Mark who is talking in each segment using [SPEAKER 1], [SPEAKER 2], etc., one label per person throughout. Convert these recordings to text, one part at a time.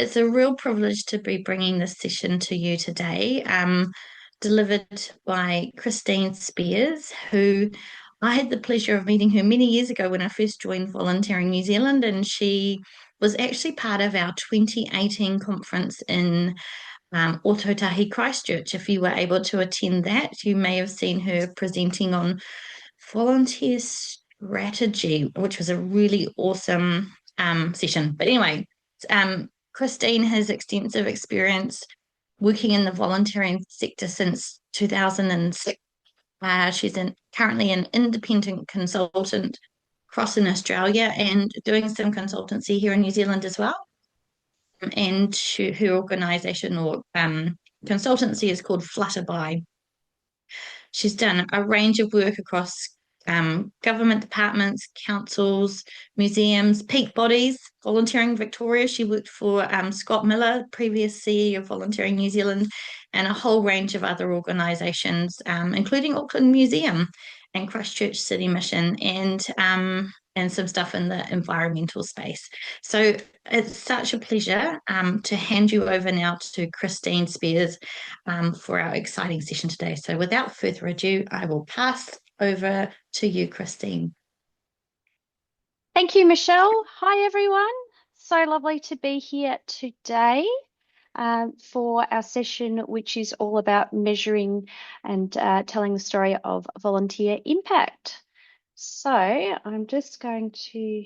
[SPEAKER 1] it's a real privilege to be bringing this session to you today, delivered by Christine Spiers, who I had the pleasure of meeting her many years ago when I first joined Volunteering New Zealand, and she was actually part of our 2018 conference in Ōtautahi Christchurch. If you were able to attend that, you may have seen her presenting on volunteer strategy, which was a really awesome session. But anyway, Christine has extensive experience working in the volunteering sector since 2006. She's currently an independent consultant across in Australia and doing some consultancy here in New Zealand as well. And her organisation or consultancy is called Flutterbye. She's done a range of work across government departments, councils, museums, peak bodies, Volunteering Victoria. She worked for Scott Miller, previous CEO of Volunteering New Zealand, and a whole range of other organisations, including Auckland Museum and Christchurch City Mission, and some stuff in the environmental space. So it's such a pleasure to hand you over now to Christine Spiers for our exciting session today. So without further ado, I will pass over to you, Christine.
[SPEAKER 2] Thank you, Michelle. Hi, everyone. So lovely to be here today for our session, which is all about measuring and telling the story of volunteer impact. So I'm just going to,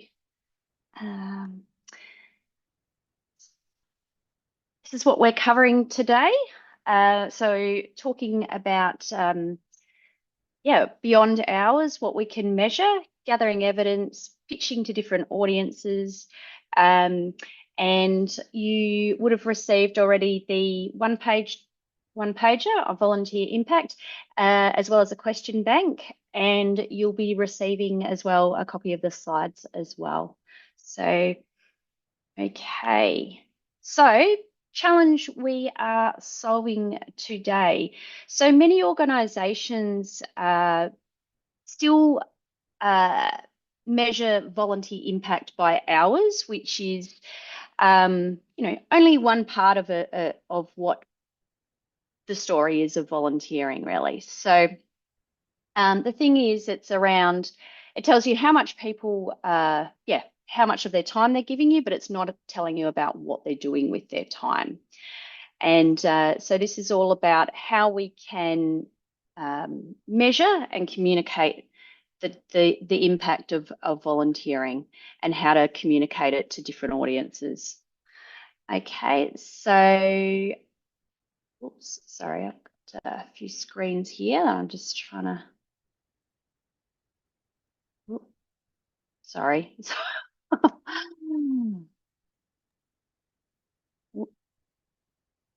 [SPEAKER 2] this is what we're covering today. So talking about, beyond hours, what we can measure, gathering evidence, pitching to different audiences. And you would have received already the one-pager of volunteer impact, as well as a question bank. And you'll be receiving as well a copy of the slides as well. So, okay. So, challenge we are solving today. So many organisations still measure volunteer impact by hours, which is only one part of what the story is of volunteering, really. So the thing is, it tells you how much people, how much of their time they're giving you, but it's not telling you about what they're doing with their time. And so this is all about how we can measure and communicate the impact of volunteering and how to communicate it to different audiences. Okay, so, oops, sorry, I've got a few screens here. I'm just trying to, sorry.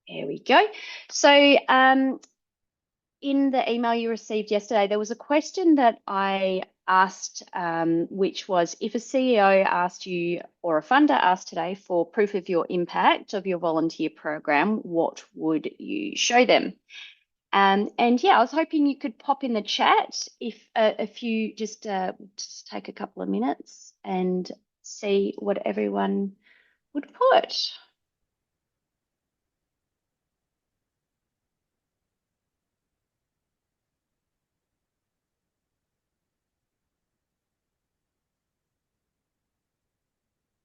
[SPEAKER 2] There we go. So in the email you received yesterday, there was a question that I asked, which was, if a CEO asked you or a funder asked today for proof of your impact of your volunteer program, what would you show them? And yeah, I was hoping you could pop in the chat if you just take a couple of minutes and see what everyone would put.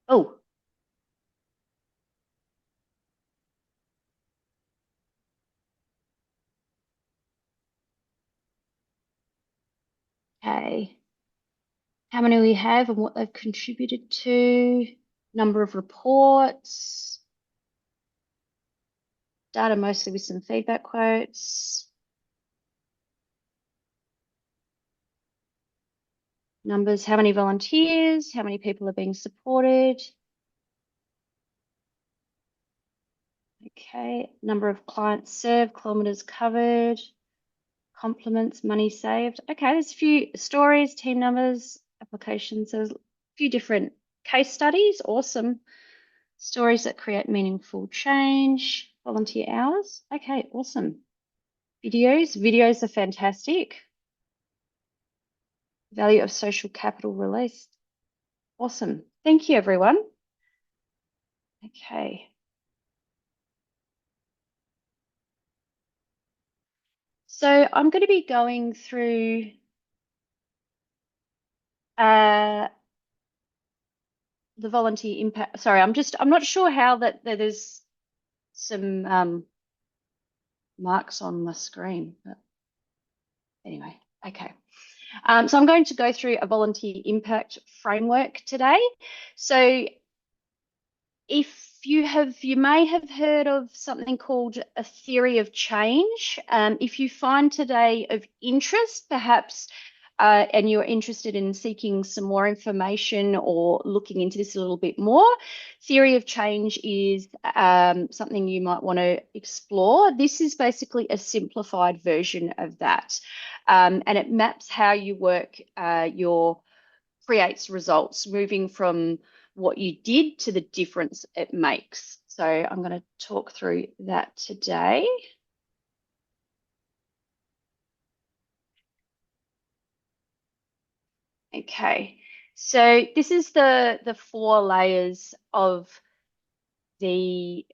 [SPEAKER 2] Oh, okay. How many we have and what they've contributed to, number of reports, data mostly with some feedback quotes, numbers, how many volunteers, how many people are being supported. Okay, number of clients served, kilometers covered, compliments, money saved. Okay, there's a few stories, team numbers, applications. There's a few different case studies. Awesome. Stories that create meaningful change. Volunteer hours. Okay, awesome. Videos are fantastic. Value of social capital released. Awesome. Thank you, everyone. Okay. So I'm going to be going through uh, the volunteer impact. Sorry, I'm not sure how that there's some marks on the screen. But anyway, okay. So I'm going to go through a volunteer impact framework today. So if you may have heard of something called a theory of change. If you find today of interest, perhaps, and you're interested in seeking some more information or looking into this a little bit more, theory of change is something you might want to explore. This is basically a simplified version of that, and it maps how you work your creates results, moving from what you did to the difference it makes. So I'm going to talk through that today. Okay, so this is the four layers of the.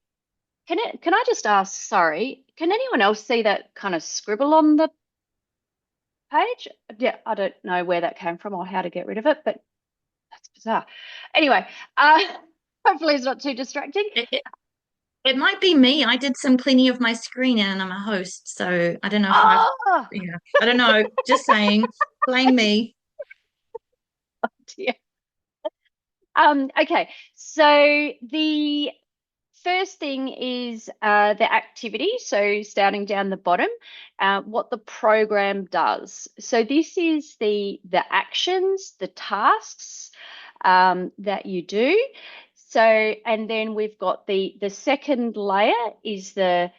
[SPEAKER 2] Can I just ask? Sorry, can anyone else see that kind of scribble on the page? Yeah, I don't know where that came from or how to get rid of it, but that's bizarre. Anyway, uh, hopefully it's not too distracting.
[SPEAKER 1] It might be me. I did some cleaning of my screen and I'm a host, so I don't know if I've,
[SPEAKER 2] Oh,
[SPEAKER 1] yeah, I don't know. Just saying, blame me.
[SPEAKER 2] dear. Okay, so the first thing is the activity. So starting down the bottom, what the program does. So this is the actions, the tasks that you do. So and then we've got the second layer is the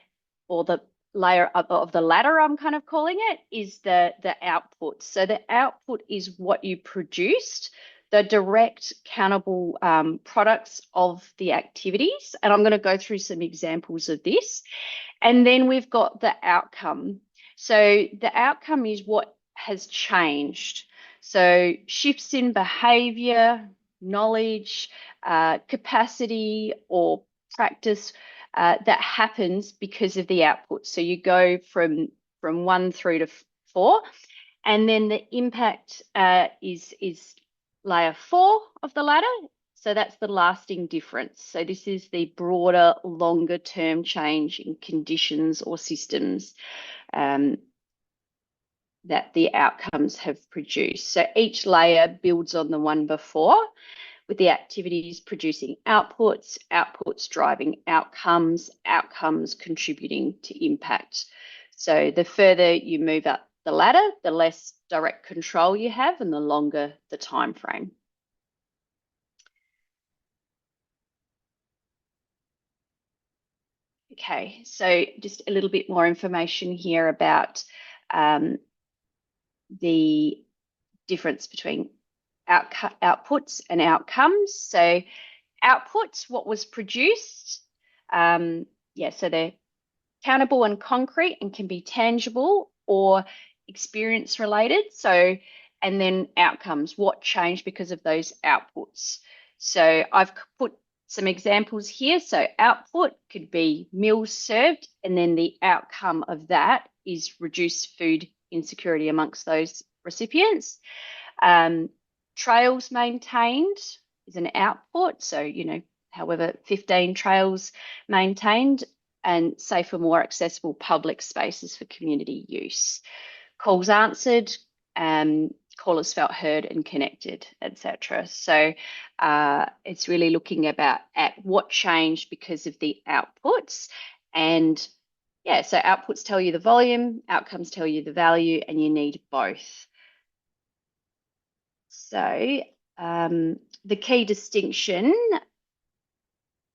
[SPEAKER 2] layer of the ladder, I'm kind of calling it, is the output. So the output is what you produced, the direct countable products of the activities. And I'm going to go through some examples of this. And then we've got the outcome. So the outcome is what has changed. So shifts in behavior, knowledge, capacity, or practice that happens because of the output. So you go from one through to four, and then the impact is layer four of the ladder. So that's the lasting difference. So this is the broader, longer term change in conditions or systems that the outcomes have produced. So each layer builds on the one before, with the activities producing outputs, outputs driving outcomes, outcomes contributing to impact. So the further you move up the ladder, the less direct control you have and the longer the time frame. Okay, so just a little bit more information here about the difference between outputs and outcomes. So outputs, what was produced, yeah, so they're countable and concrete and can be tangible or experience related. So, and then outcomes, what changed because of those outputs. So I've put some examples here. So output could be meals served, and then the outcome of that is reduced food insecurity amongst those recipients. Trails maintained is an output. So, however, 15 trails maintained and safer, more accessible public spaces for community use. Calls answered, callers felt heard and connected, etc. So it's really looking at what changed because of the outputs. And yeah, so outputs tell you the volume, outcomes tell you the value, and you need both. So the key distinction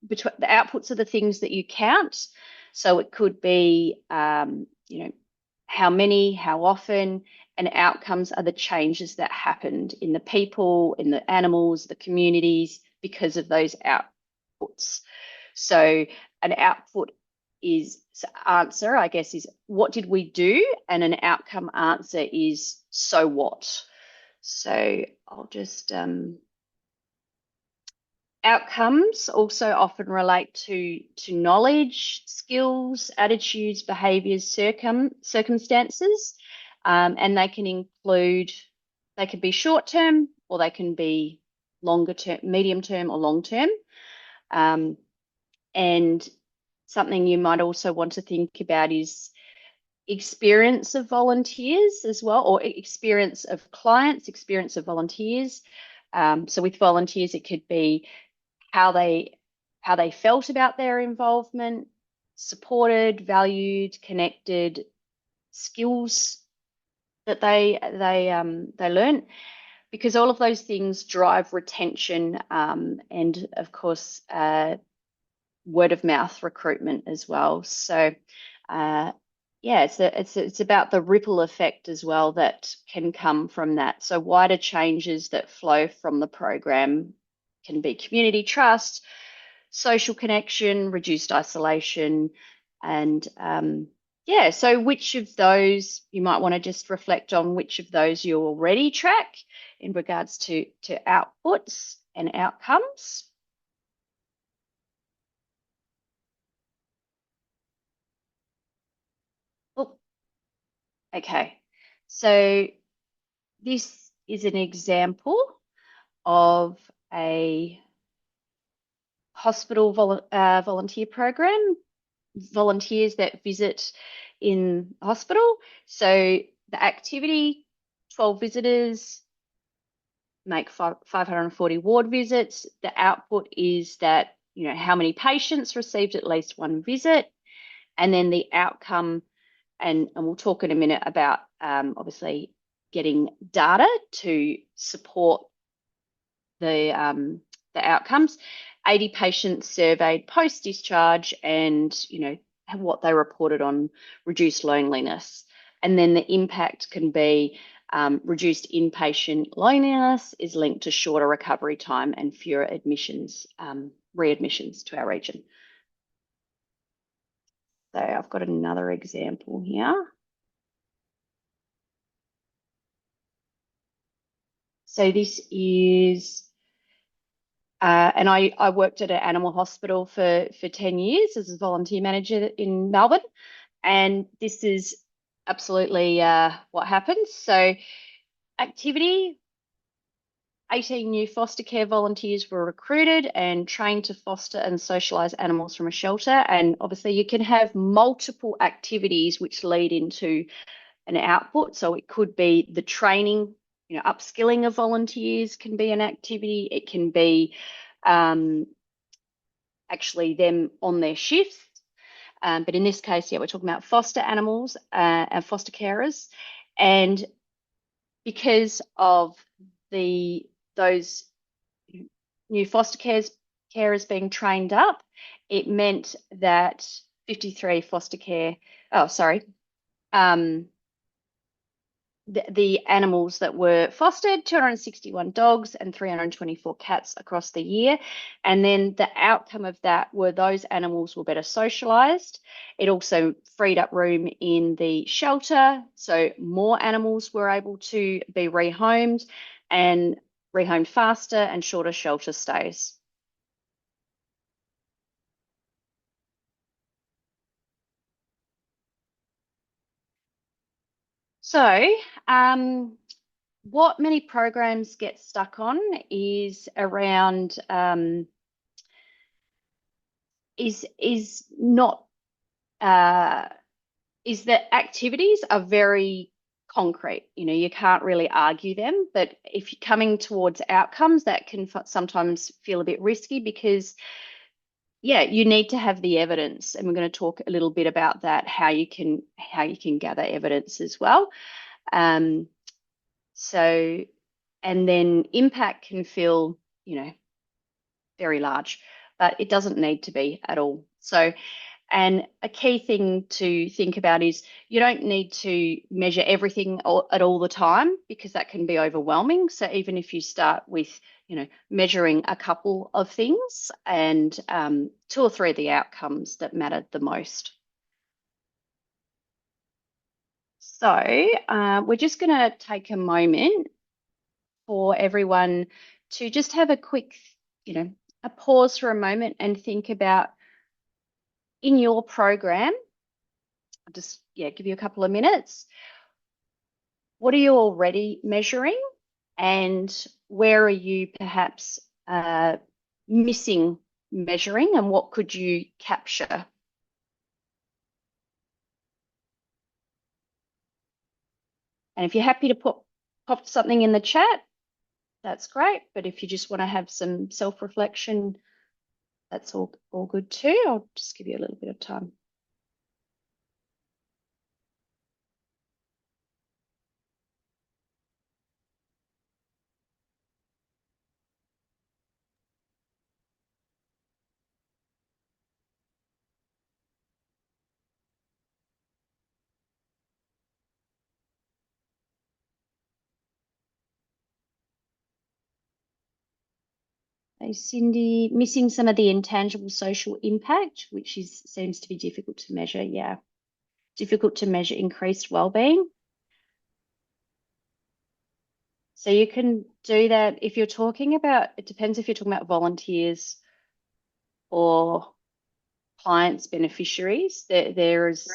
[SPEAKER 2] between the outputs are the things that you count. So it could be, how many, how often, and outcomes are the changes that happened in the people, in the animals, the communities because of those outputs. So an output is answer, I guess, is what did we do? And an outcome answer is so what? So I'll just Outcomes also often relate to knowledge, skills, attitudes, behaviors, circumstances, and they can include, they can be short term or they can be longer term, medium term or long term. And something you might also want to think about is experience of volunteers as well, or experience of clients, experience of volunteers. So with volunteers, it could be how they felt about their involvement, supported, valued, connected, skills that they learn, because all of those things drive retention, and of course word of mouth recruitment as well. So yeah, it's about the ripple effect as well that can come from that. So wider changes that flow from the program can be community trust, social connection, reduced isolation, and yeah. So which of those you might want to just reflect on which of those you already track in regards to outputs and outcomes. Oh, okay. So this is an example of a hospital volunteer program, volunteers that visit in hospital. So the activity, 12 visitors make 540 ward visits. The output is that, how many patients received at least one visit, and then the outcome, and we'll talk in a minute about obviously getting data to support the outcomes. 80 patients surveyed post-discharge, and what they reported on reduced loneliness. And then the impact can be reduced inpatient loneliness is linked to shorter recovery time and fewer admissions, readmissions to our region. So I've got another example here. So this is and I worked at an animal hospital for 10 years as a volunteer manager in Melbourne. And this is absolutely what happens. So activity, 18 new foster care volunteers were recruited and trained to foster and socialise animals from a shelter. And obviously you can have multiple activities which lead into an output. So it could be the training, upskilling of volunteers can be an activity. It can be actually them on their shifts. But in this case, yeah, we're talking about foster animals and foster carers. And because of those new foster carers being trained up, it meant that 53 foster care, oh, sorry, the animals that were fostered, 261 dogs and 324 cats across the year. And then the outcome of that were those animals were better socialized. It also freed up room in the shelter. So more animals were able to be rehomed and rehomed faster and shorter shelter stays. So, what many programs get stuck on is around is not is that activities are very concrete. You can't really argue them, but if you're coming towards outcomes, that can sometimes feel a bit risky because yeah, you need to have the evidence, and we're going to talk a little bit about that, how you can gather evidence as well. Um, so, and then impact can feel, very large, but it doesn't need to be at all. So, and a key thing to think about is you don't need to measure everything at all the time because that can be overwhelming. So even if you start with, measuring a couple of things and 2 or 3 of the outcomes that matter the most. So we're just going to take a moment for everyone to just have a quick, a pause for a moment and think about in your program, I'll just give you a couple of minutes. What are you already measuring, and where are you perhaps missing measuring, and what could you capture? And if you're happy to pop something in the chat, that's great. But if you just want to have some self-reflection, that's all good too. I'll just give you a little bit of time. Hey, Cindy, missing some of the intangible social impact, which seems to be difficult to measure. Yeah, difficult to measure increased well-being. So you can do that if you're talking about, it depends if you're talking about volunteers or clients, beneficiaries. There's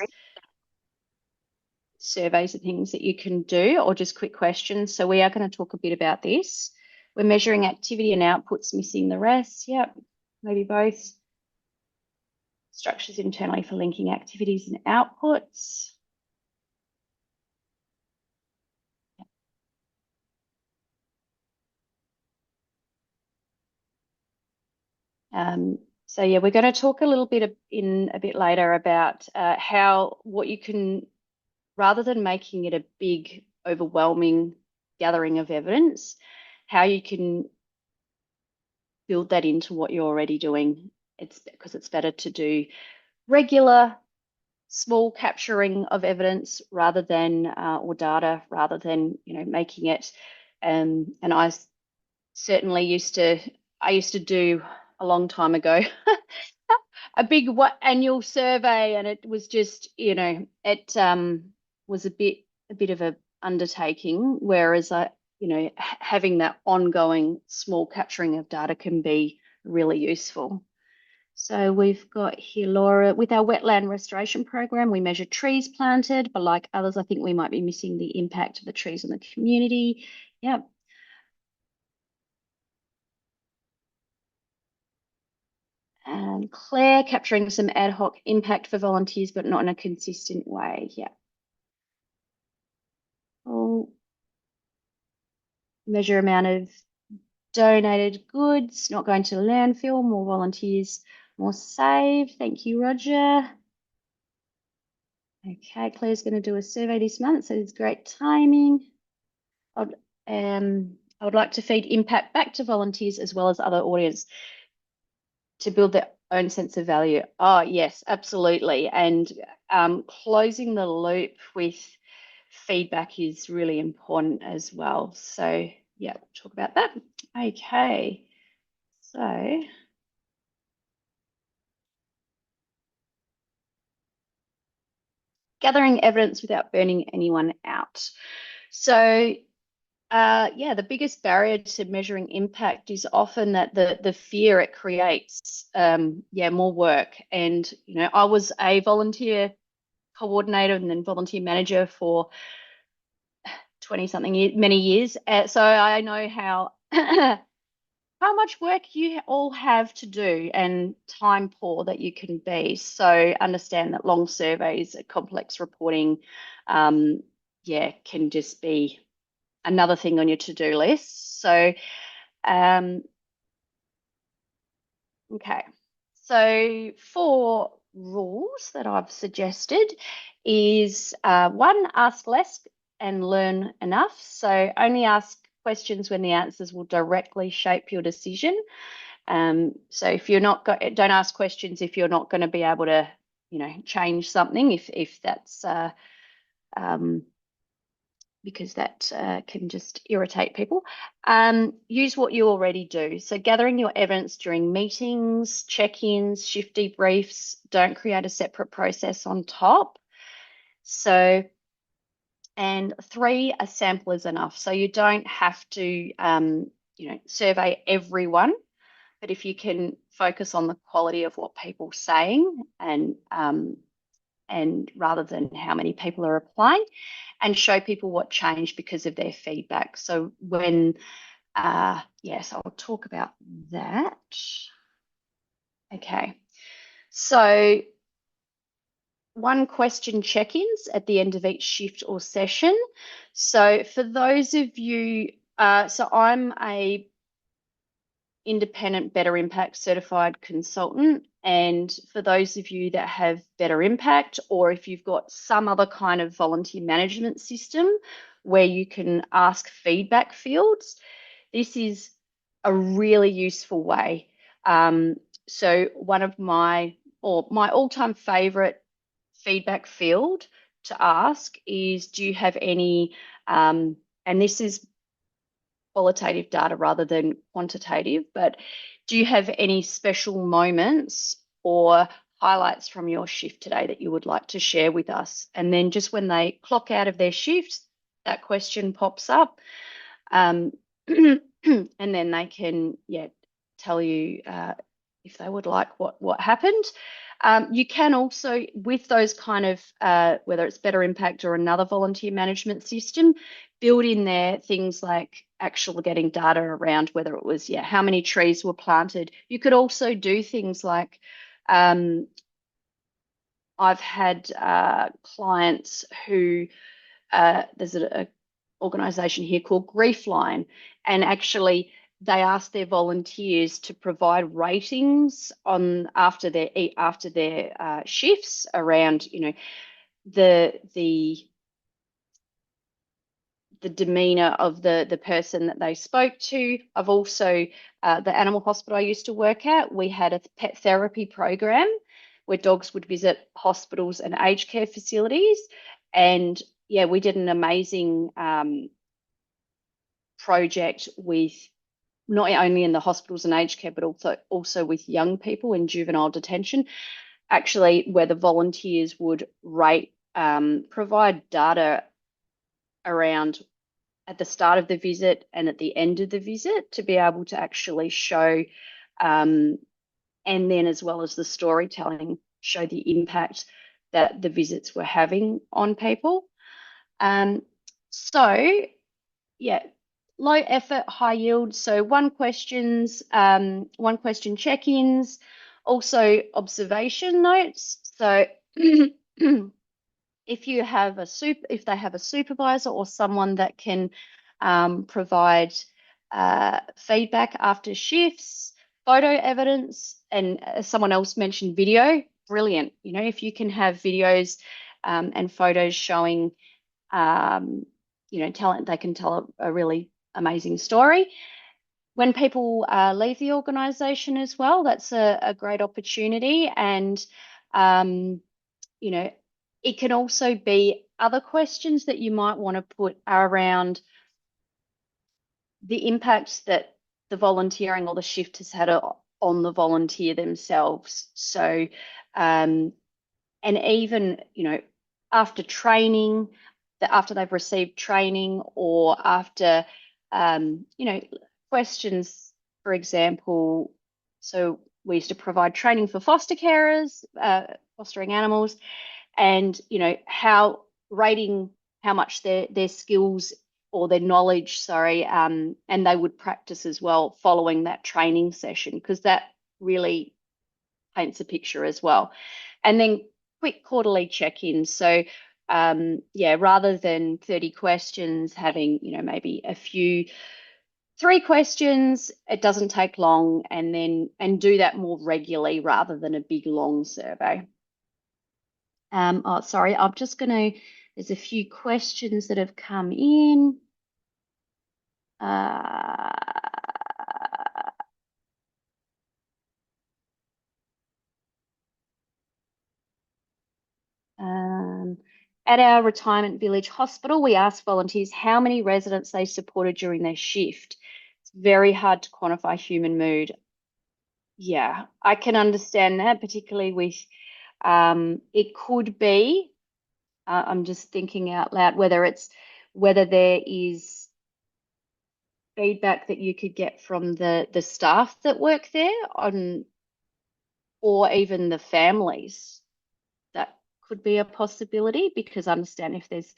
[SPEAKER 2] surveys and things that you can do, or just quick questions. So we are going to talk a bit about this. We're measuring activity and outputs, missing the rest. Yep, maybe both. Structures internally for linking activities and outputs. So yeah, we're going to talk a little bit in a bit later about what you can, rather than making it a big, overwhelming gathering of evidence, how you can build that into what you're already doing. It's because it's better to do regular, small capturing of evidence rather than or data rather than making it. And I certainly I used to do a long time ago a big annual survey, and it was just it was a bit of a undertaking, whereas having that ongoing small capturing of data can be really useful. So we've got here Laura, with our wetland restoration program, we measure trees planted, but like others, I think we might be missing the impact of the trees on the community. Yep. And Claire, capturing some ad hoc impact for volunteers, but not in a consistent way. Yeah. We'll measure amount of donated goods, not going to landfill, more volunteers, more saved. Thank you, Roger. Okay, Claire's going to do a survey this month, so it's great timing. I would like to feed impact back to volunteers as well as other audience to build their own sense of value. Oh, yes, absolutely. And closing the loop with feedback is really important as well. So, yeah, we'll talk about that. Okay, so gathering evidence without burning anyone out. So, yeah, the biggest barrier to measuring impact is often that the fear it creates, more work. And I was a volunteer coordinator and then volunteer manager for 20 something years, many years. So I know how how much work you all have to do and time poor that you can be. So understand that long surveys, complex reporting, can just be another thing on your to-do list. So, okay. So 4 rules that I've suggested is one, ask less and learn enough. So only ask questions when the answers will directly shape your decision. So if you're not don't ask questions if you're not going to be able to, change something. If that's because that can just irritate people. Use what you already do. So gathering your evidence during meetings, check-ins, shift debriefs. Don't create a separate process on top. So, and 3, a sample is enough. So you don't have to, survey everyone. But if you can focus on the quality of what people are saying and rather than how many people are applying, and show people what changed because of their feedback. So yes, I'll talk about that. Okay, so one question check-ins at the end of each shift or session. So for those of you, so I'm a independent Better Impact certified consultant. And for those of you that have Better Impact, or if you've got some other kind of volunteer management system where you can ask feedback fields, this is a really useful way. So one of my all-time favorite feedback field to ask is, do you have any, and this is qualitative data rather than quantitative, but do you have any special moments or highlights from your shift today that you would like to share with us? And then just when they clock out of their shift, that question pops up. And then they can, tell you if they would like what happened. You can also, with those kind of, whether it's Better Impact or another volunteer management system, build in there things like actual getting data around whether it was, how many trees were planted. You could also do things like, I've had clients who, there's a organisation here called Griefline, and actually they ask their volunteers to provide ratings on after their shifts around, the demeanor of the person that they spoke to. I've also the animal hospital I used to work at, we had a pet therapy program where dogs would visit hospitals and aged care facilities, and we did an amazing project with not only in the hospitals and aged care, but also with young people in juvenile detention, actually, where the volunteers would provide data around at the start of the visit and at the end of the visit to be able to actually show, and then as well as the storytelling, show the impact that the visits were having on people. So, low effort, high yield. So one question check-ins, also observation notes. So if they have a supervisor or someone that can provide feedback after shifts, photo evidence, and as someone else mentioned, video, brilliant. If you can have videos and photos showing, they can tell a really amazing story. When people leave the organisation as well, that's a great opportunity. And, it can also be other questions that you might want to put around the impact that the volunteering or the shift has had on the volunteer themselves. So, and even, after training, after they've received training, or after, questions, for example, so we used to provide training for foster carers, fostering animals, and, rating how much their skills or their knowledge, and they would practice as well following that training session, because that really paints a picture as well. And then quick quarterly check-ins. So, rather than 30 questions, having, maybe 3 questions, it doesn't take long, and do that more regularly rather than a big long survey. Sorry, I'm just going to, there's a few questions that have come in. At our retirement village hospital, we asked volunteers how many residents they supported during their shift. It's very hard to quantify human mood. Yeah, I can understand that, particularly with, it could be, I'm just thinking out loud, whether there is feedback that you could get from the staff that work there on, or even the families. That could be a possibility, because I understand if there's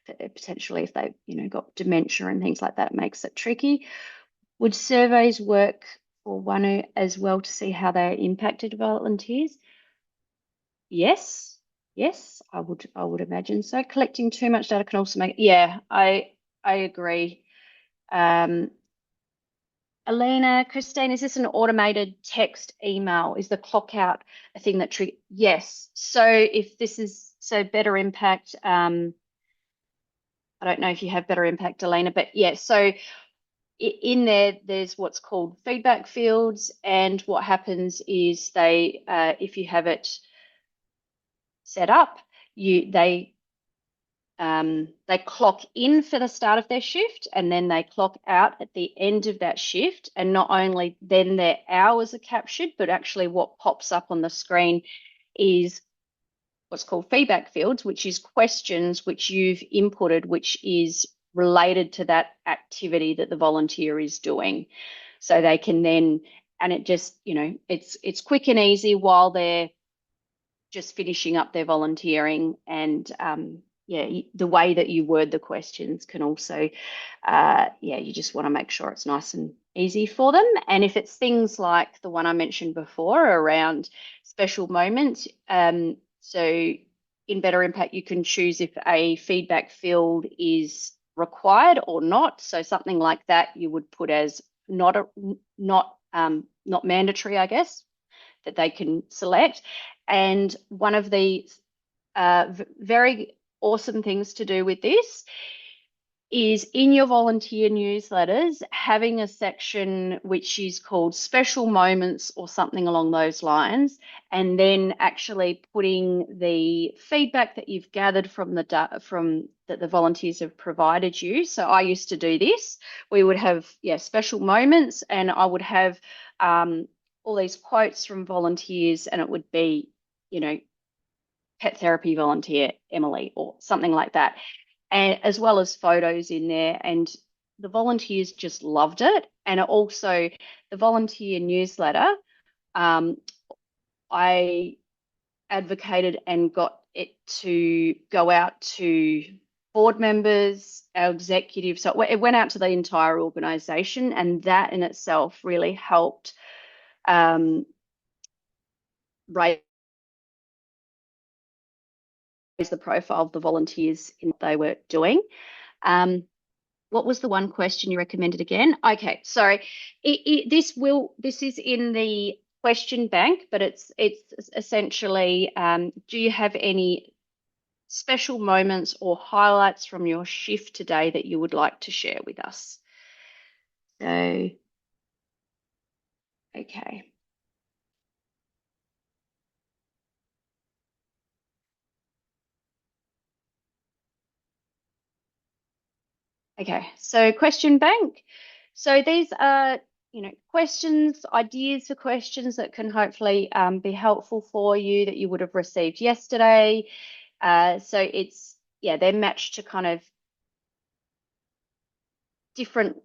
[SPEAKER 2] potentially, if they, got dementia and things like that, it makes it tricky. Would surveys work for one as well to see how they are impacted by volunteers? Yes, yes, I would imagine so. Collecting too much data can also make, yeah, I agree. Um, Alina, Christine, is this an automated text email? Is the clock out a thing that trigger? Yes. So if this is better impact, I don't know if you have better impact, Alina, but yeah. So in there, there's what's called feedback fields, and what happens is if you have it set up, they clock in for the start of their shift, and then they clock out at the end of that shift. And not only then their hours are captured, but actually what pops up on the screen is what's called feedback fields, which is questions which you've inputted, which is related to that activity that the volunteer is doing. So they can then, and it just, it's quick and easy while they're just finishing up their volunteering. And yeah, the way that you word the questions can also, yeah, you just want to make sure it's nice and easy for them. And if it's things like the one I mentioned before around special moments, so in Better Impact, you can choose if a feedback field is required or not. So something like that you would put as not mandatory, I guess, that they can select. And one of the very awesome things to do with this is in your volunteer newsletters, having a section which is called special moments or something along those lines, and then actually putting the feedback that you've gathered from that the volunteers have provided you. So I used to do this. We would have, yeah, special moments, and I would have all these quotes from volunteers, and it would be, pet therapy volunteer Emily or something like that, and as well as photos in there. And the volunteers just loved it. And also the volunteer newsletter, I advocated and got it to go out to board members, our executives. So it went out to the entire organization, and that in itself really helped raise the profile of the volunteers in what they were doing. What was the one question you recommended again? Okay, sorry. This is in the question bank, but it's essentially, do you have any special moments or highlights from your shift today that you would like to share with us? So, okay. Okay, so question bank. So these are, questions, ideas for questions that can hopefully be helpful for you that you would have received yesterday. So it's, yeah, they're matched to kind of different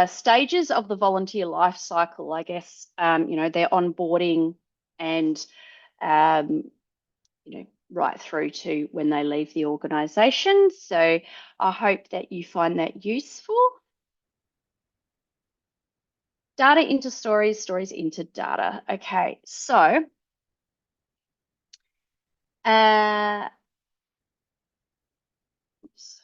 [SPEAKER 2] stages of the volunteer life cycle, I guess. Their onboarding and, right through to when they leave the organisation. So I hope that you find that useful. Data into stories, stories into data. Okay, so oops.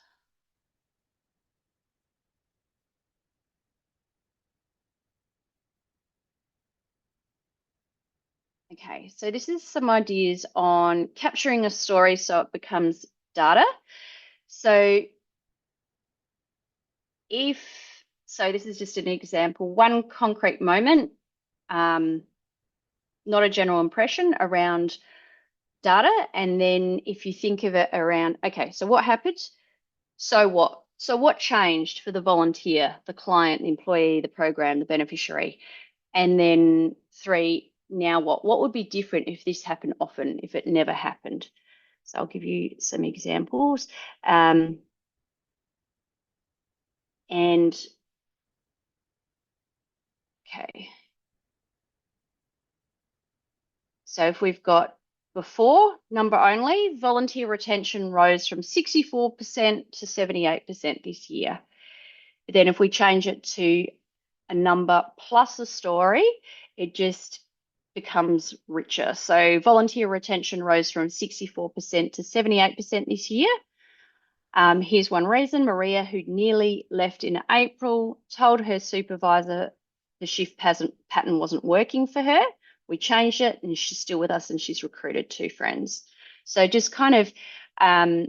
[SPEAKER 2] Okay, so this is some ideas on capturing a story so it becomes data. So this is just an example, one concrete moment, not a general impression around data. And then if you think of it around, okay, so what happened? So what? So what changed for the volunteer, the client, the employee, the program, the beneficiary? And then 3, now what? What would be different if this happened often, if it never happened? So I'll give you some examples. And Okay. So if we've got before number only, volunteer retention rose from 64% to 78% this year. Then if we change it to a number plus a story, it just becomes richer. So volunteer retention rose from 64% to 78% this year. Here's one reason. Maria, who nearly left in April, told her supervisor the shift pattern wasn't working for her. We changed it and she's still with us and she's recruited 2 friends. So just kind of uh,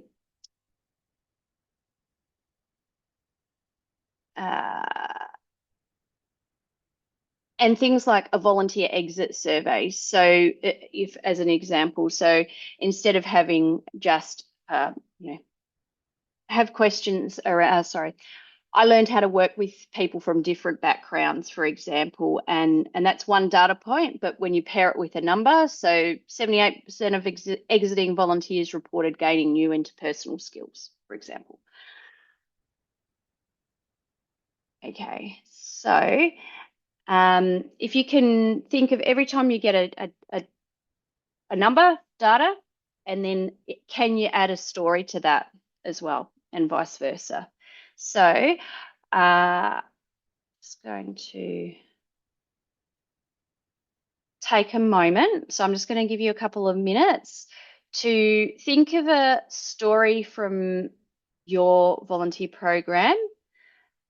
[SPEAKER 2] and things like a volunteer exit survey. So if, as an example, so instead of having just, you know, have questions around, sorry, I learned how to work with people from different backgrounds, for example, and that's one data point. But when you pair it with a number, so 78% of exiting volunteers reported gaining new interpersonal skills, for example. Okay, so if you can think of every time you get a number, data, and then can you add a story to that as well, and vice versa. So just going to take a moment. So I'm just going to give you a couple of minutes to think of a story from your volunteer program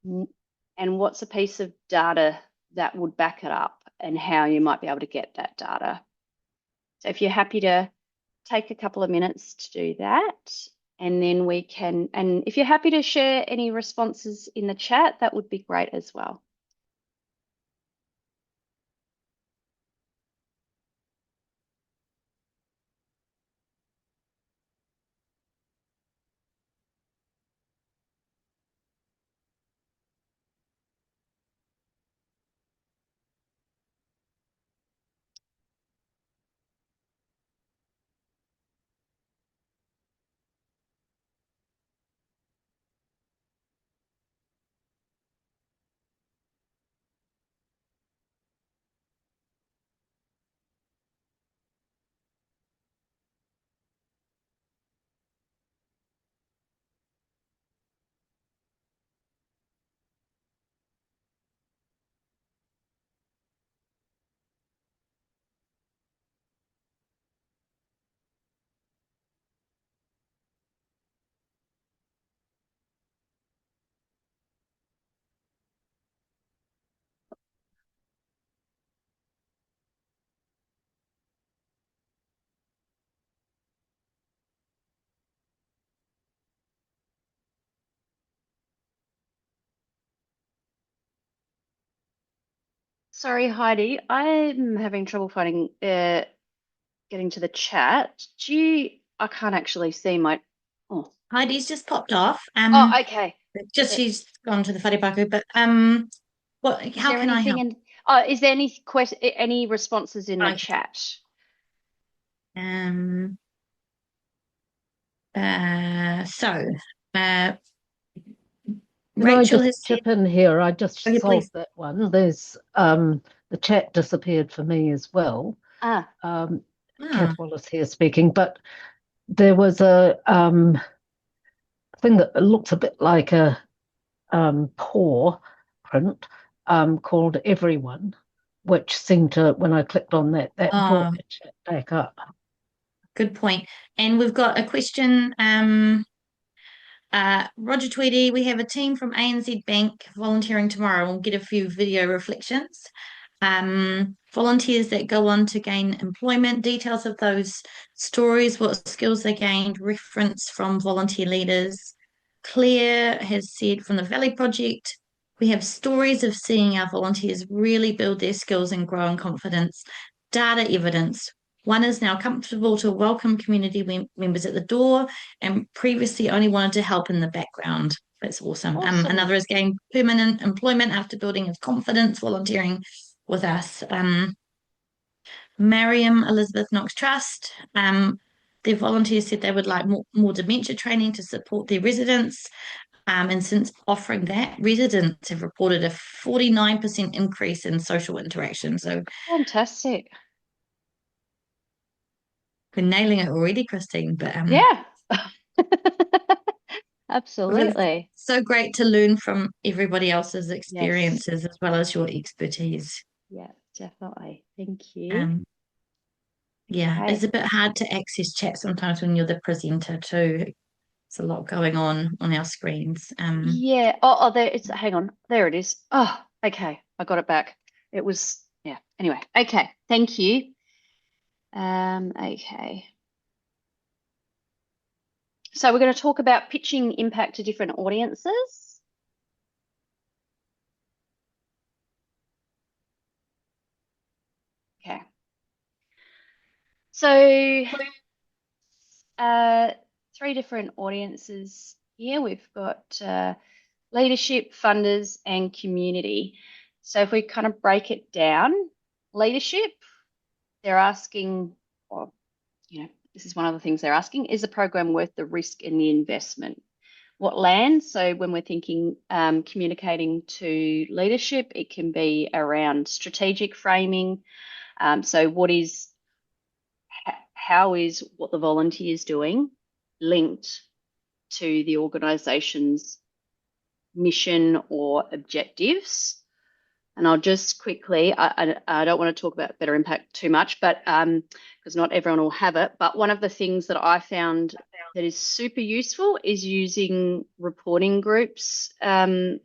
[SPEAKER 2] and what's a piece of data that would back it up and how you might be able to get that data. So if you're happy to take a couple of minutes to do that, and then we can, and if you're happy to share any responses in the chat, that would be great as well. Sorry, Heidi, I'm having trouble finding getting to the chat. I can't actually see my. Oh,
[SPEAKER 1] Heidi's just popped off.
[SPEAKER 2] oh, okay.
[SPEAKER 1] Just
[SPEAKER 2] Uh,
[SPEAKER 1] she's gone to the Flutterbye, but what?
[SPEAKER 2] Is
[SPEAKER 1] How
[SPEAKER 2] there
[SPEAKER 1] can I
[SPEAKER 2] anything
[SPEAKER 1] help?
[SPEAKER 2] in? Is there any responses in the
[SPEAKER 1] Okay.
[SPEAKER 2] chat?
[SPEAKER 1] Um. So, uh,
[SPEAKER 3] Can I
[SPEAKER 1] Rachel
[SPEAKER 3] just
[SPEAKER 1] has said,
[SPEAKER 3] chip in here? I just
[SPEAKER 1] "Okay,
[SPEAKER 3] solved
[SPEAKER 1] please."
[SPEAKER 3] that one. There's the chat disappeared for me as well.
[SPEAKER 2] Ah,
[SPEAKER 3] Um,
[SPEAKER 1] Ah,
[SPEAKER 3] Kath Wallace here speaking, but there was a thing that looks a bit like a paw print called Everyone, which seemed to, when I clicked on that, that brought
[SPEAKER 1] oh,
[SPEAKER 3] the chat back up.
[SPEAKER 1] good point. And we've got a question. Roger Tweedy, we have a team from ANZ Bank volunteering tomorrow. We'll get a few video reflections. Volunteers that go on to gain employment, details of those stories, what skills they gained, reference from volunteer leaders. Claire has said from the Valley Project, we have stories of seeing our volunteers really build their skills and grow in confidence. Data evidence. One is now comfortable to welcome community members at the door and previously only wanted to help in the background. That's awesome.
[SPEAKER 2] awesome.
[SPEAKER 1] Another is gained permanent employment after building his confidence, volunteering with us. Mariam Elizabeth Knox Trust. Their volunteers said they would like more dementia training to support their residents. And since offering that, residents have reported a 49% increase in social interaction. So
[SPEAKER 2] Fantastic.
[SPEAKER 1] we're nailing it already, Christine. But
[SPEAKER 2] Yeah.
[SPEAKER 1] it's
[SPEAKER 2] Absolutely.
[SPEAKER 1] so great to learn from everybody else's
[SPEAKER 2] Yes.
[SPEAKER 1] experiences as well as your expertise.
[SPEAKER 2] Yeah, definitely. Thank you.
[SPEAKER 1] Um, yeah, it's
[SPEAKER 2] Okay.
[SPEAKER 1] a bit hard to access chat sometimes when you're the presenter too. It's a lot going on our screens.
[SPEAKER 2] Yeah. There it's hang on. There it is. Oh, okay. I got it back. It was, yeah. Anyway, okay. Thank you. Okay. So we're going to talk about pitching impact to different audiences. Okay. So, uh, three different audiences here. We've got leadership, funders, and community. So if we kind of break it down, leadership, they're asking, or this is one of the things they're asking, is the program worth the risk and the investment? What lands? So when we're thinking communicating to leadership, it can be around strategic framing. So how is what the volunteer is doing linked to the organisation's mission or objectives? And I'll just quickly, I don't want to talk about better impact too much, but because not everyone will have it. But one of the things that I found that is super useful is using reporting groups. And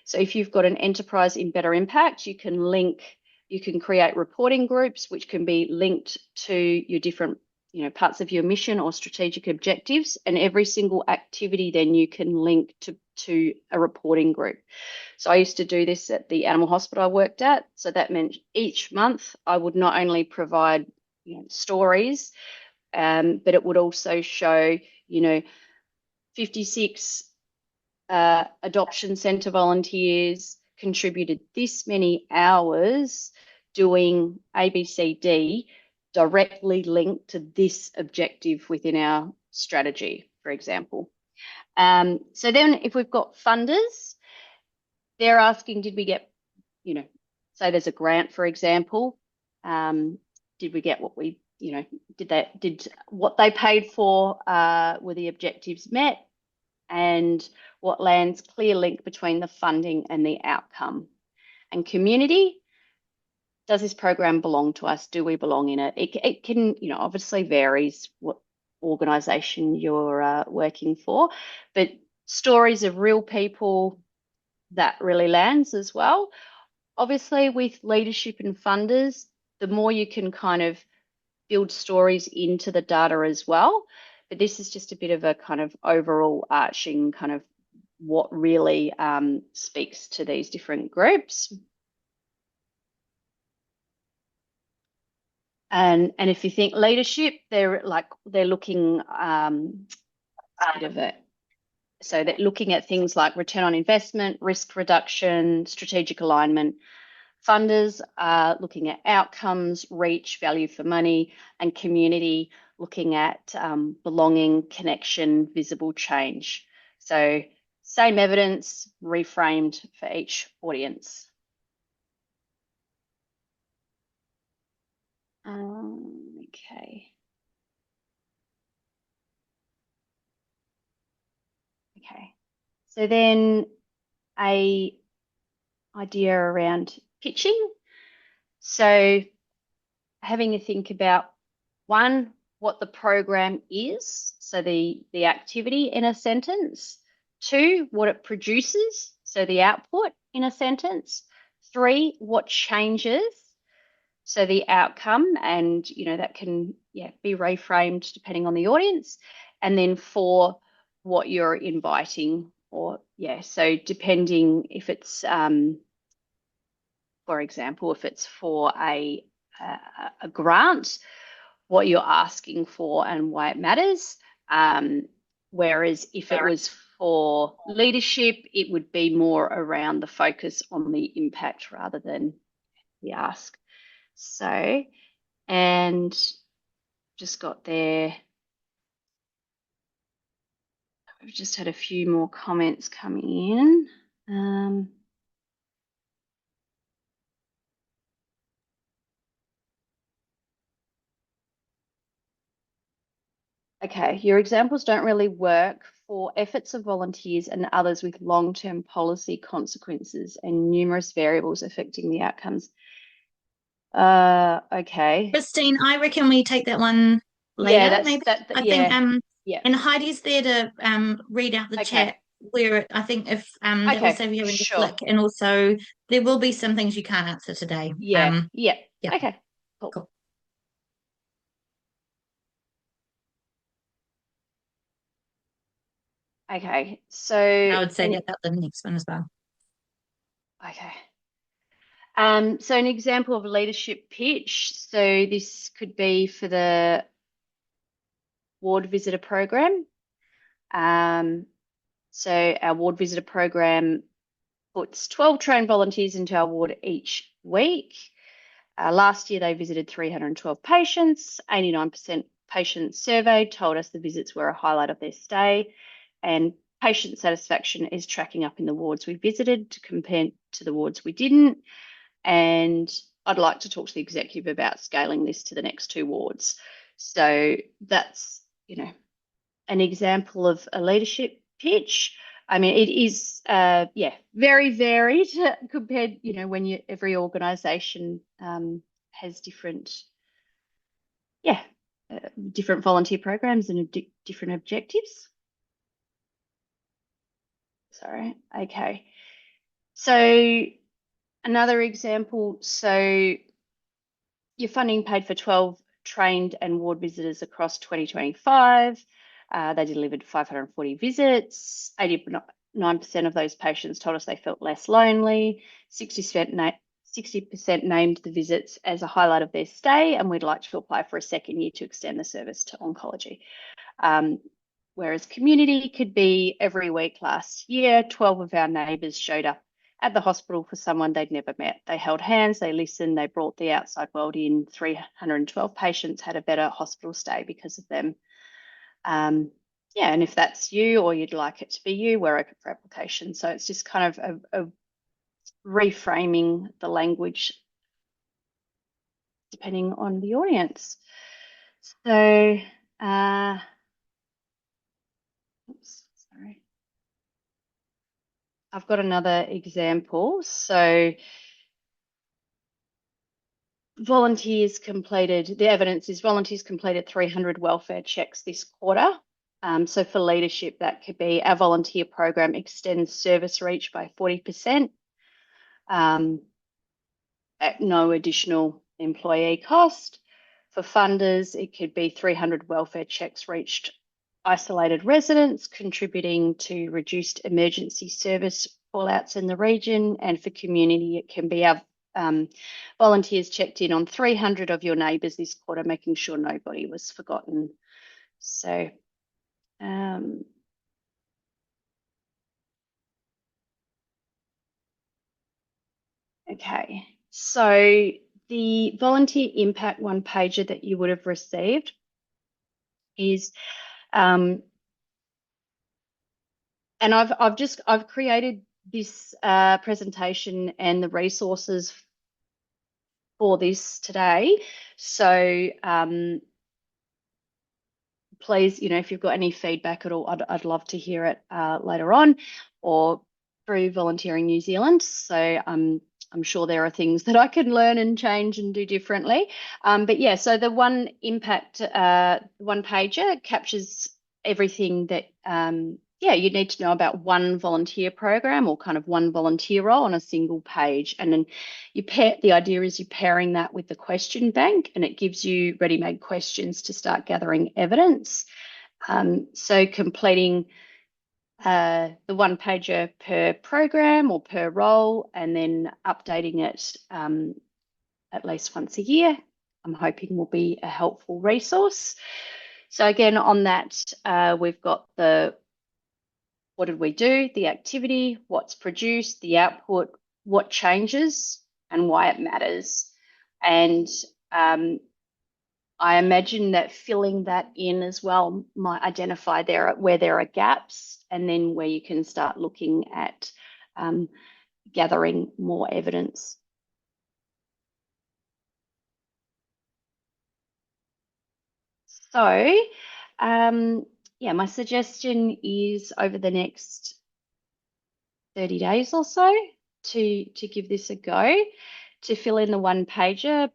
[SPEAKER 2] so if you've got an enterprise in better impact, you can create reporting groups, which can be linked to your different parts of your mission or strategic objectives, and every single activity then you can link to a reporting group. So I used to do this at the animal hospital I worked at. So that meant each month I would not only provide stories, but it would also show 56 adoption centre volunteers contributed this many hours doing ABCD directly linked to this objective within our strategy, for example. So then if we've got funders, they're asking, did we get, say there's a grant, for example, did we get what we, did what they paid for, were the objectives met? And what lands clear link between the funding and the outcome. And community, does this program belong to us? Do we belong in it? It can, obviously varies what organisation you're working for, but stories of real people, that really lands as well. Obviously, with leadership and funders, the more you can kind of build stories into the data as well. But this is just a bit of a kind of overall arching kind of what really speaks to these different groups. And if you think leadership, they're looking bit of it. So they're looking at things like return on investment, risk reduction, strategic alignment. Funders are looking at outcomes, reach, value for money, and community looking at belonging, connection, visible change. So same evidence reframed for each audience. Okay. Okay. So then a idea around pitching. So having a think about one, what the program is, so the activity in a sentence. Two, what it produces, so the output in a sentence. Three, what changes, so the outcome, and that can be reframed depending on the audience. And then four, what you're inviting, or so depending if it's for example, if it's for a grant, what you're asking for and why it matters. Whereas if it was for leadership, it would be more around the focus on the impact rather than the ask. So, and just got there. I've just had a few more comments coming in. Okay, your examples don't really work for efforts of volunteers and others with long-term policy consequences and numerous variables affecting the outcomes. Okay.
[SPEAKER 1] Christine, I reckon we take that one
[SPEAKER 2] Yeah,
[SPEAKER 1] later, maybe. I think
[SPEAKER 2] yeah. Yeah.
[SPEAKER 1] and Heidi's there to read out the
[SPEAKER 2] Okay.
[SPEAKER 1] chat where I think if that will
[SPEAKER 2] Okay.
[SPEAKER 1] save you having to
[SPEAKER 2] Sure.
[SPEAKER 1] flick, and also there will be some things you can't answer today.
[SPEAKER 2] Yeah. Yeah.
[SPEAKER 1] Yeah,
[SPEAKER 2] Okay. Cool.
[SPEAKER 1] cool.
[SPEAKER 2] Okay. So
[SPEAKER 1] I would say
[SPEAKER 2] an
[SPEAKER 1] that about the next one as well.
[SPEAKER 2] okay. So an example of a leadership pitch. So this could be for the ward visitor program. So our ward visitor program puts 12 trained volunteers into our ward each week. Last year, they visited 312 patients. 89% patients surveyed told us the visits were a highlight of their stay, and patient satisfaction is tracking up in the wards we visited to compare to the wards we didn't. And I'd like to talk to the executive about scaling this to the next 2 wards. So that's, an example of a leadership pitch. I mean, it is, very varied compared, when every organisation has yeah, different volunteer programs and different objectives. Sorry. Okay. So another example. So your funding paid for 12 trained and ward visitors across 2025. They delivered 540 visits. 89% of those patients told us they felt less lonely. 60% named the visits as a highlight of their stay, and we'd like to apply for a second year to extend the service to oncology. Whereas community could be every week last year, 12 of our neighbours showed up at the hospital for someone they'd never met. They held hands, they listened, they brought the outside world in. 312 patients had a better hospital stay because of them. And if that's you or you'd like it to be you, we're open for application. So it's just kind of a reframing the language depending on the audience. So, oops, sorry. I've got another example. So the evidence is volunteers completed 300 welfare checks this quarter. So for leadership, that could be our volunteer program extends service reach by 40% at no additional employee cost. For funders, it could be 300 welfare checks reached isolated residents, contributing to reduced emergency service fallouts in the region. And for community, it can be our volunteers checked in on 300 of your neighbours this quarter, making sure nobody was forgotten. So, okay. So the volunteer impact one pager that you would have received is, and I've created this presentation and the resources for this today. So please, if you've got any feedback at all, I'd love to hear it later on or through Volunteering New Zealand. So I'm sure there are things that I can learn and change and do differently. But yeah, so the one impact one pager captures everything that you need to know about one volunteer program or kind of one volunteer role on a single page. And then the idea is you're pairing that with the question bank, and it gives you ready-made questions to start gathering evidence. So completing the one pager per program or per role, and then updating it at least once a year, I'm hoping will be a helpful resource. So again, on that, we've got what did we do, the activity, what's produced, the output, what changes, and why it matters. And I imagine that filling that in as well might identify where there are gaps, and then where you can start looking at um, gathering more evidence. So, yeah, my suggestion is over the next 30 days or so to give this a go, to fill in the one pager,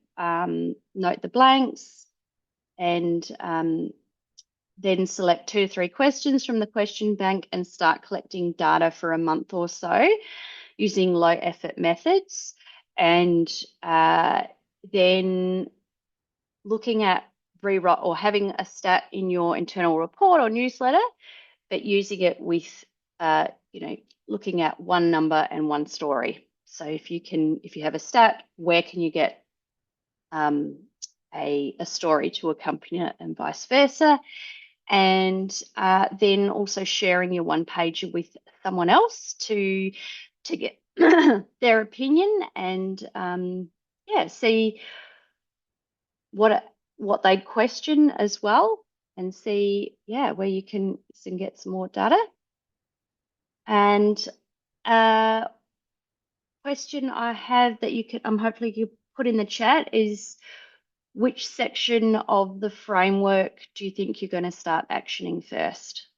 [SPEAKER 2] note the blanks, and then select 2 to 3 questions from the question bank and start collecting data for a month or so using low effort methods. And then looking at rewrite or having a stat in your internal report or newsletter, but using it with, looking at one number and one story. So if you have a stat, where can you get a story to accompany it, and vice versa? And then also sharing your one pager with someone else to get their opinion, and see what they'd question as well, and see where you can get some more data. And question I have that hopefully you put in the chat is, which section of the framework do you think you're going to start actioning first?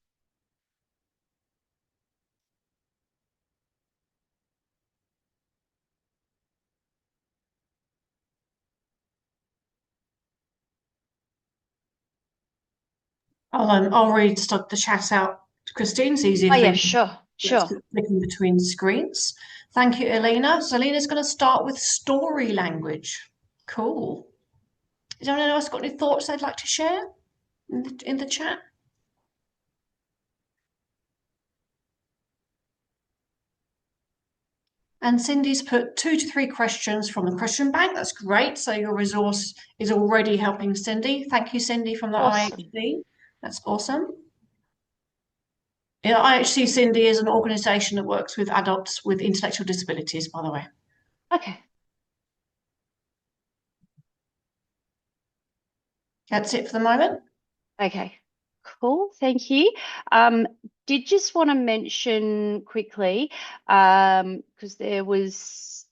[SPEAKER 4] I'll read the chat out. Christine's easier
[SPEAKER 2] Oh
[SPEAKER 4] for
[SPEAKER 2] yeah,
[SPEAKER 4] you.
[SPEAKER 2] sure.
[SPEAKER 4] Flicking between screens. Thank you, Elena. So Elena's going to start with story language. Cool. Has anyone else got any thoughts they'd like to share in the chat? And Cindy's put 2 to 3 questions from the question bank. That's great. So your resource is already helping Cindy. Thank you, Cindy, from the
[SPEAKER 2] Awesome.
[SPEAKER 4] IHC. That's awesome. Yeah, IHC Cindy is an organisation that works with adults with intellectual disabilities, by the way.
[SPEAKER 2] Okay.
[SPEAKER 4] That's it for the moment.
[SPEAKER 2] Okay. Cool. Thank you. Did just want to mention quickly, because there was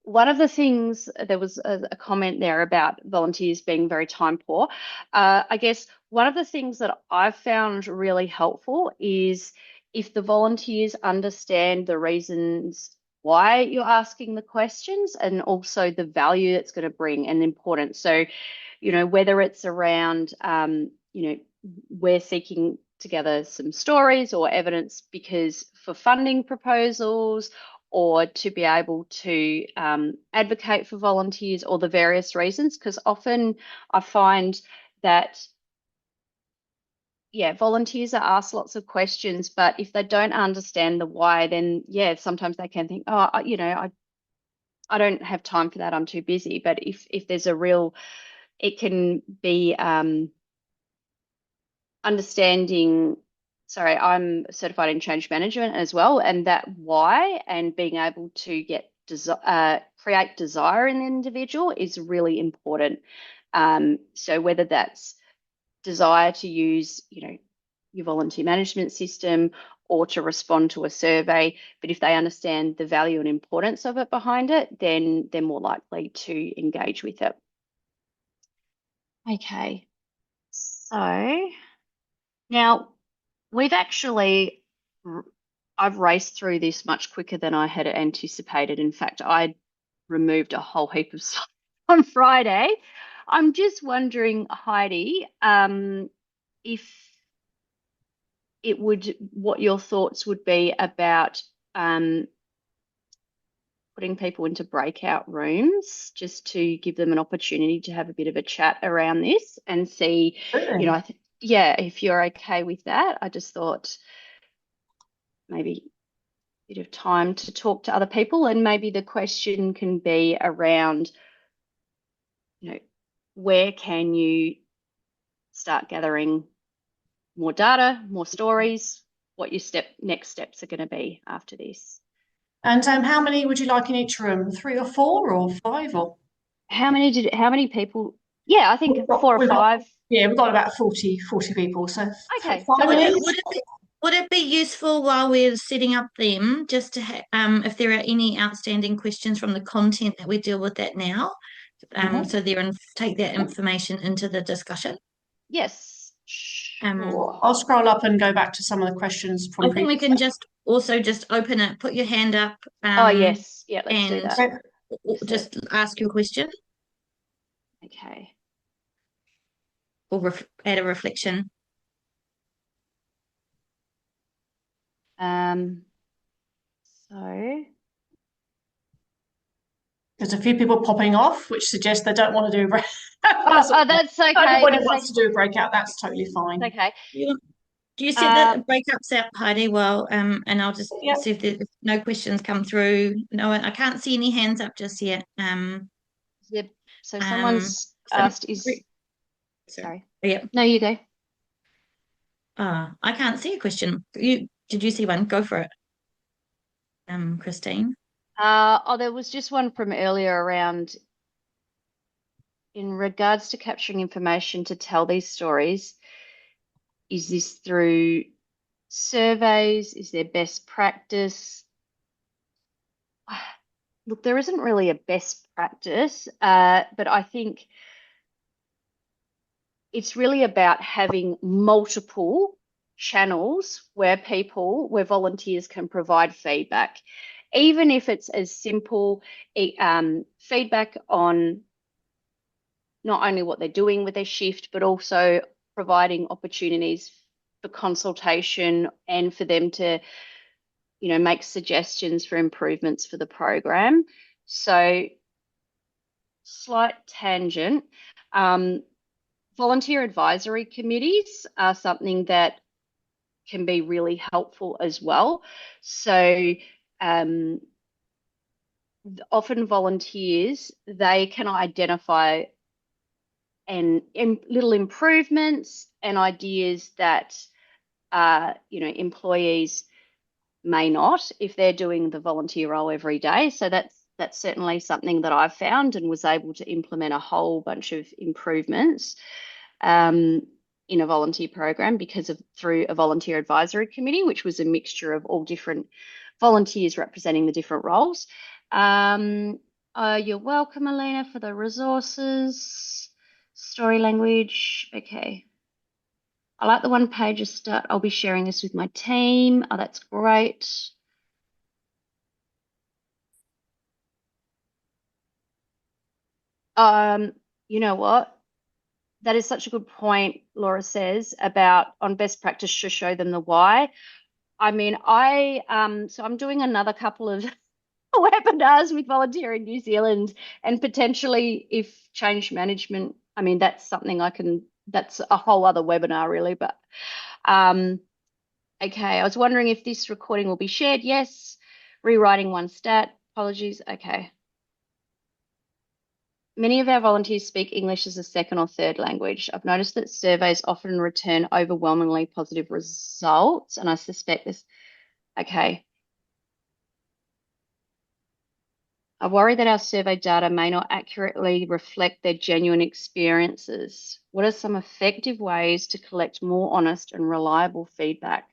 [SPEAKER 2] one of the things, there was a comment there about volunteers being very time poor. I guess one of the things that I've found really helpful is if the volunteers understand the reasons why you're asking the questions, and also the value that's going to bring and importance. So, whether it's around, we're seeking together some stories or evidence because for funding proposals, or to be able to advocate for volunteers, or the various reasons, because often I find that, volunteers are asked lots of questions, but if they don't understand the why, then sometimes they can think, oh, I don't have time for that, I'm too busy. But if there's it can be understanding. Sorry, I'm certified in change management as well, and that why, and being able to create desire in the individual is really important. So whether that's desire to use, your volunteer management system, or to respond to a survey, but if they understand the value and importance of it behind it, then they're more likely to engage with it. Okay, so now I've raced through this much quicker than I had anticipated. In fact, I removed a whole heap of stuff on Friday. I'm just wondering, Heidi, if what your thoughts would be about putting people into breakout rooms, just to give them an opportunity to have a bit of a chat around this and see, if you're okay with that. I just thought maybe a bit of time to talk to other people, and maybe the question can be around, where can you start gathering more data, more stories, what your next steps are going to be after this.
[SPEAKER 4] And how many would you like in each room? 3 or 4 or 5 or?
[SPEAKER 2] how many people? Yeah, I think four or
[SPEAKER 4] We've got,
[SPEAKER 2] five.
[SPEAKER 4] yeah, we've got about 40 people. So
[SPEAKER 2] Okay, so
[SPEAKER 4] 5
[SPEAKER 1] Would
[SPEAKER 2] we're
[SPEAKER 1] it,
[SPEAKER 2] good.
[SPEAKER 4] minutes.
[SPEAKER 1] would it be, would it be useful while we're setting up them, just to if there are any outstanding questions from the content that we deal with that now,
[SPEAKER 4] Mhm.
[SPEAKER 1] so take that information into the discussion?
[SPEAKER 2] Yes,
[SPEAKER 1] Um,
[SPEAKER 2] sure.
[SPEAKER 4] I'll scroll up and go back to some of the questions
[SPEAKER 1] I
[SPEAKER 4] from
[SPEAKER 1] think we
[SPEAKER 4] previous.
[SPEAKER 1] can just open it, put your hand up,
[SPEAKER 2] Oh, yes. Yeah, let's do
[SPEAKER 1] and
[SPEAKER 2] that.
[SPEAKER 4] Okay.
[SPEAKER 1] just ask your question
[SPEAKER 2] Okay.
[SPEAKER 1] or add a reflection.
[SPEAKER 2] So
[SPEAKER 4] There's a few people popping off, which suggests they don't want to do a break.
[SPEAKER 2] that's okay.
[SPEAKER 4] Everybody
[SPEAKER 2] That's
[SPEAKER 4] wants to do a breakout. That's totally fine.
[SPEAKER 2] okay.
[SPEAKER 1] Do you set
[SPEAKER 2] Uh,
[SPEAKER 1] the breakups out, Heidi? Well, and I'll just
[SPEAKER 4] Yeah.
[SPEAKER 1] see if no questions come through. No, I can't see any hands up just yet.
[SPEAKER 2] yeah, so
[SPEAKER 1] Um,
[SPEAKER 2] someone's
[SPEAKER 1] some,
[SPEAKER 2] asked, sorry.
[SPEAKER 1] yeah.
[SPEAKER 2] No, you go.
[SPEAKER 1] I can't see a question. Did you see one? Go for it, Christine.
[SPEAKER 2] There was just one from earlier around in regards to capturing information to tell these stories. Is this through surveys? Is there best practice? Look, there isn't really a best practice, but I think it's really about having multiple channels where volunteers can provide feedback, even if it's as simple feedback on not only what they're doing with their shift, but also providing opportunities for consultation and for them to, make suggestions for improvements for the program. So, slight tangent. Volunteer advisory committees are something that can be really helpful as well. So, um, often volunteers, they can identify little improvements and ideas that employees may not if they're doing the volunteer role every day. So that's certainly something that I've found and was able to implement a whole bunch of improvements in a volunteer program through a volunteer advisory committee, which was a mixture of all different volunteers representing the different roles. You're welcome, Alina, for the resources. Story language. Okay. I like the one page start. I'll be sharing this with my team. Oh, that's great. You know what? That is such a good point, Laura says, about on best practice to show them the why. I mean, so I'm doing another couple of webinars with Volunteer in New Zealand, and potentially if change management, I mean, that's something that's a whole other webinar really, but okay, I was wondering if this recording will be shared. Yes. Rewriting one stat. Apologies. Okay. Many of our volunteers speak English as a second or third language. I've noticed that surveys often return overwhelmingly positive results, and I suspect this. Okay. I worry that our survey data may not accurately reflect their genuine experiences. What are some effective ways to collect more honest and reliable feedback?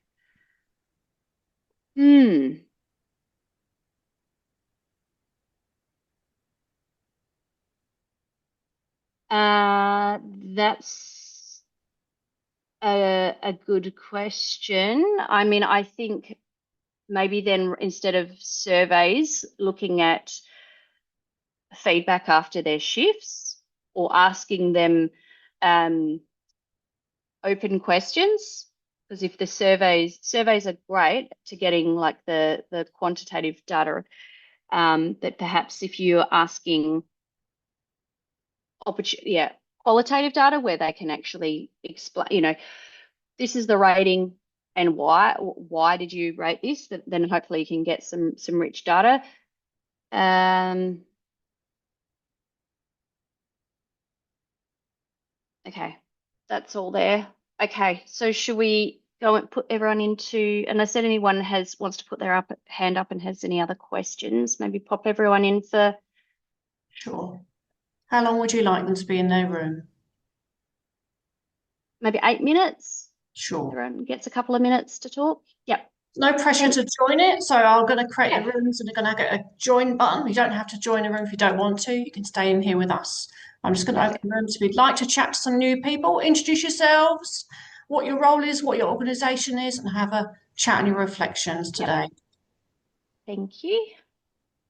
[SPEAKER 2] That's a good question. I mean, I think maybe then instead of surveys, looking at feedback after their shifts or asking them open questions. Because if the surveys are great to getting like the quantitative data, that perhaps if you're asking qualitative data where they can actually explain, this is the rating and why did you rate this? Then hopefully you can get some rich data. Okay, that's all there. Okay, so should we go and put everyone into, unless anyone wants to put their hand up and has any other questions, maybe pop everyone in for.
[SPEAKER 4] Sure. How long would you like them to be in their room?
[SPEAKER 2] Maybe 8 minutes.
[SPEAKER 4] Sure.
[SPEAKER 2] Everyone gets a couple of minutes to talk. Yep.
[SPEAKER 4] No pressure to
[SPEAKER 2] Thanks.
[SPEAKER 4] join it. So I'm going to create a
[SPEAKER 2] Okay.
[SPEAKER 4] room. So they're going to get a join button. You don't have to join a room if you don't want to. You can stay in here with us. I'm just going to open
[SPEAKER 2] Perfect.
[SPEAKER 4] the room. So if you'd like to chat to some new people, introduce yourselves, what your role is, what your organisation is, and have a chat on your reflections
[SPEAKER 2] Yep.
[SPEAKER 4] today.
[SPEAKER 2] Thank you.